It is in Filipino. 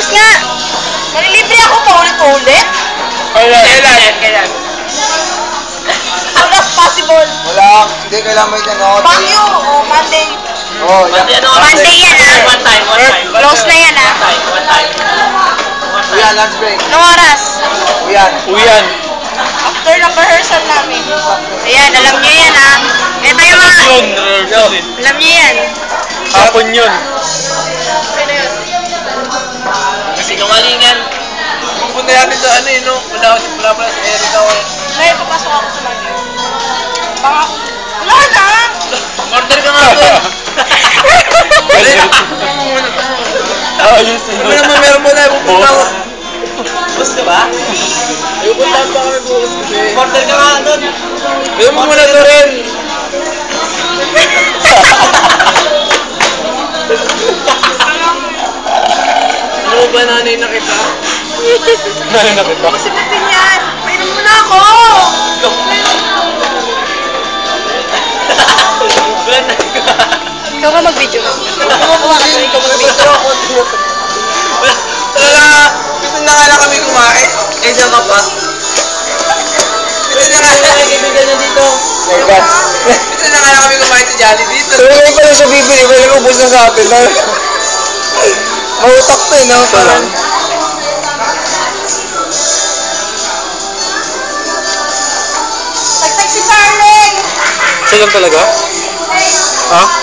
ayos nga. Manilibre ako pa ulit-ulit. Kailan? Wala possible. Wala. Hindi, kailangan may ano. Bagyo o Monday. Oh, yan. Monday yan ah. One time. Close na yan ah. One time. Uyan, lunch break. Anong oras? Uyan. After ng rehearsal namin. Ayan, alam niyo yan ah. Ito yung mga... Alam niyo yan. Hapon yun. Okay na yun. Kasi kawalingan. Pupunta natin sa ano no? Wala pala sa Erika ko. Ngayon, papasok ako sa bagyo. Baka ako... Wala na! Order ka nga doon. Ano naman meron mo na, pupunta ako. Gusto ba? Pupuntahan pa kami bukas kasi. Order ka nga doon. Meron mo muna to rin. Ano ba nanay na kita? Nanay na kita? Kasi natin yan. Painom mo na ako! Ikaw ka mag-video. Ikaw mag-video ako. Ito na nga lang kami kumain. Eh, dyan ka pa. Ito na nga lang kaibigan na dito. Ito na nga lang kami kumain sa Jollibee dito. Pero ngayon pala siya bibili, may nag-ubos na sa atin. Mautak to eh, no? Parang... Tagtag si Charlie! Siya lang talaga? Ha?